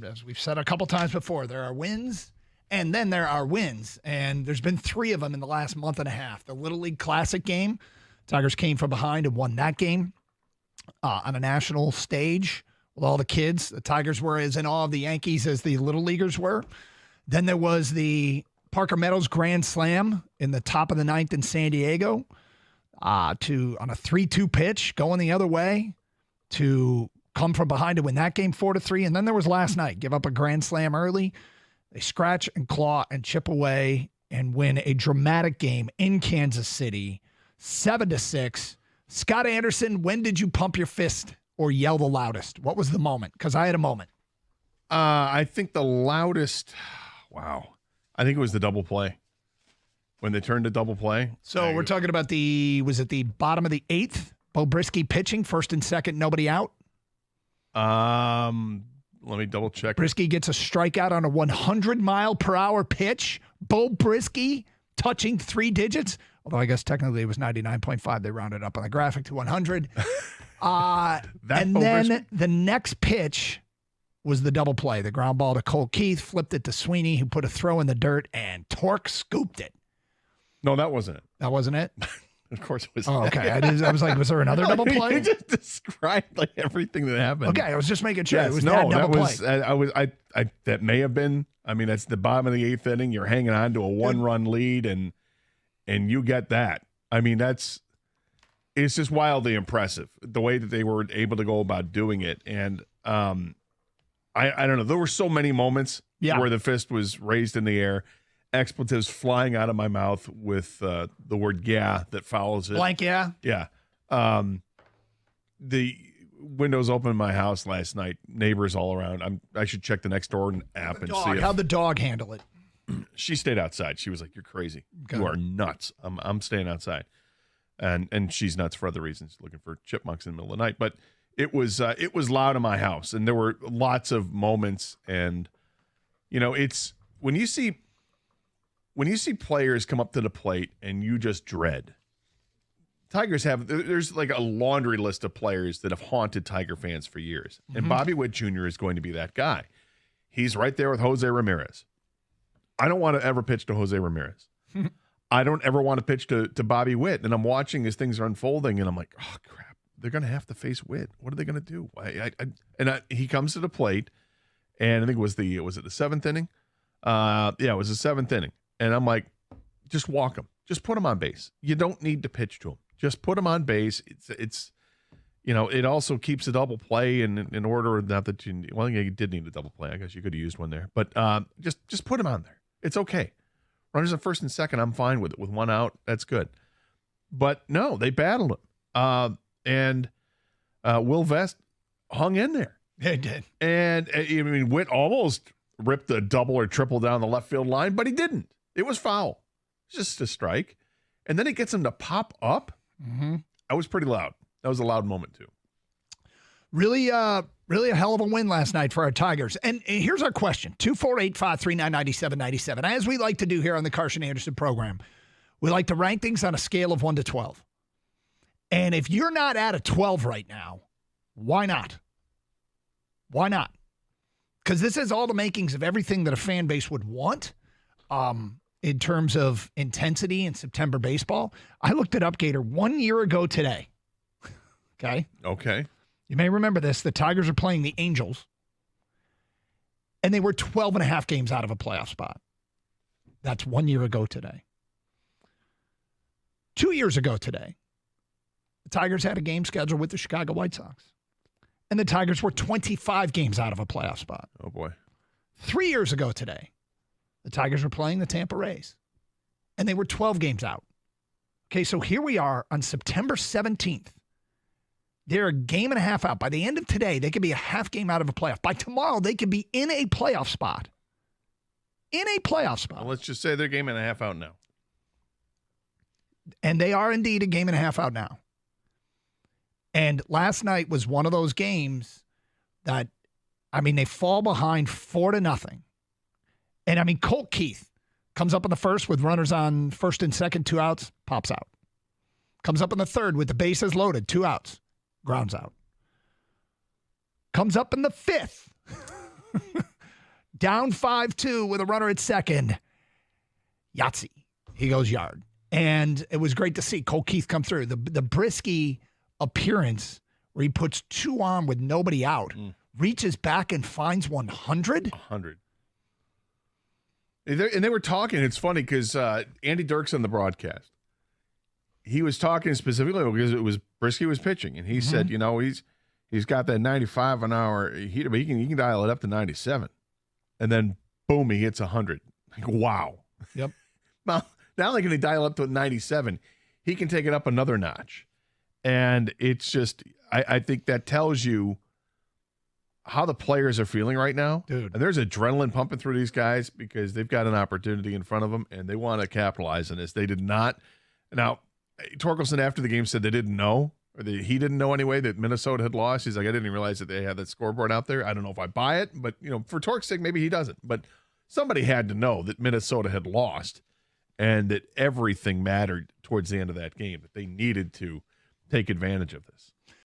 as we've said a couple times before, there are wins and then there are wins. And there's been 3 of them in the last month and a half. The Little League Classic game, Tigers came from behind and won that game on a national stage with all the kids. The Tigers were as in awe of the Yankees as the Little Leaguers were. Then there was the Parker Meadows Grand Slam in the top of the 9th in San Diego on a 3-2 pitch going the other way to come from behind to win that game 4-3. And then there was last night, give up a grand slam early. They scratch and claw and chip away and win a dramatic game in Kansas City, 7-6. Scott Anderson, when did you pump your fist or yell the loudest? What was the moment? Because I had a moment. I think the loudest, I think it was the double play. When they turned to double play. So we're talking about was it the bottom of the 8th? Bo Brisky pitching, first and second, nobody out. Let me double check. Brisky gets a strikeout on a 100-mile-per-hour pitch. Bo Brisky touching 3 digits. Although I guess technically it was 99.5. They rounded up on the graphic to 100. And then the next pitch was the double play. The ground ball to Cole Keith, flipped it to Sweeney, who put a throw in the dirt, and Torque scooped it. No, that wasn't it. That wasn't it? Of course it was. Oh, okay. I was like, was there another double play? You just described like everything that happened. Okay, I was just making sure. Yes, it was that double was. play. That may have been. I mean, that's the bottom of the 8th inning. You're hanging on to a 1-run lead, and you get that. I mean, it's just wildly impressive the way that they were able to go about doing it. And I don't know. There were so many moments where the fist was raised in the air. Expletives flying out of my mouth with the word "yeah" that follows it. Blank, yeah. Yeah. The windows open in my house last night. Neighbors all around. I should check the next door app and see. How'd the dog handle it? She stayed outside. She was like, "You're crazy. Okay. You are nuts. I'm staying outside." And she's nuts for other reasons, looking for chipmunks in the middle of the night. But it was loud in my house, and there were lots of moments. And it's when you see players come up to the plate and you just dread. There's like a laundry list of players that have haunted Tiger fans for years. Mm-hmm. And Bobby Witt Jr. is going to be that guy. He's right there with Jose Ramirez. I don't want to ever pitch to Jose Ramirez. I don't ever want to pitch to Bobby Witt. And I'm watching as things are unfolding, and I'm like, oh, crap. They're going to have to face Witt. What are they going to do? He comes to the plate, and I think was it the 7th inning? It was the 7th inning. And I'm like, just walk him. Just put him on base. You don't need to pitch to him. Just put him on base. It's it also keeps a double play in order. Not that you did need a double play. I guess you could have used one there. But just put him on there. It's okay. Runners at first and second, I'm fine with it. With 1 out, that's good. But no, they battled him. And Will Vest hung in there. They did. And Witt almost ripped a double or triple down the left field line, but he didn't. It was foul. Just a strike. And then it gets him to pop up. Mm-hmm. That was pretty loud. That was a loud moment, too. Really a hell of a win last night for our Tigers. And here's our question, 248-539-9797. As we like to do here on the Karsch and Anderson program, we like to rank things on a scale of 1 to 12. And if you're not at a 12 right now, why not? Why not? Because this has all the makings of everything that a fan base would want in terms of intensity in September baseball. I looked it up, Gator, 1 year ago today. Okay? Okay. You may remember this. The Tigers are playing the Angels, and they were 12 and a half games out of a playoff spot. That's 1 year ago today. 2 years ago today, the Tigers had a game scheduled with the Chicago White Sox, and the Tigers were 25 games out of a playoff spot. Oh, boy. 3 years ago today, the Tigers were playing the Tampa Rays, and they were 12 games out. Okay, so here we are on September 17th. They're a game and a half out. By the end of today, they could be a half game out of a playoff. By tomorrow, they could be in a playoff spot. In a playoff spot. Well, let's just say they're a game and a half out now. And they are indeed a game and a half out now. And last night was one of those games that, they fall behind 4-0. And, Colt Keith comes up in the first with runners on first and second, 2 outs, pops out. Comes up in the third with the bases loaded, 2 outs, grounds out. Comes up in the fifth down 5-2 with a runner at second. Yahtzee. He goes yard. And it was great to see Cole Keith come through. The Brisky appearance where he puts 2 on with nobody out, reaches back and finds 100. 100. And they were talking. It's funny because Andy Dirks on the broadcast, he was talking specifically because it was Brisky was pitching, and he said, he's got that 95 an hour heater, but he can dial it up to 97, and then boom, he hits 100. Like, wow. Yep. Now, not only can he dial up to 97, he can take it up another notch, and it's just I think that tells you how the players are feeling right now. Dude. And there's adrenaline pumping through these guys because they've got an opportunity in front of them, and they want to capitalize on this. They did not. Now, Torkelson after the game said they didn't know, or he didn't know anyway, that Minnesota had lost. He's like, I didn't even realize that they had that scoreboard out there. I don't know if I buy it, but, for Torque's sake, maybe he doesn't. But somebody had to know that Minnesota had lost and that everything mattered towards the end of that game, that they needed to take advantage of this.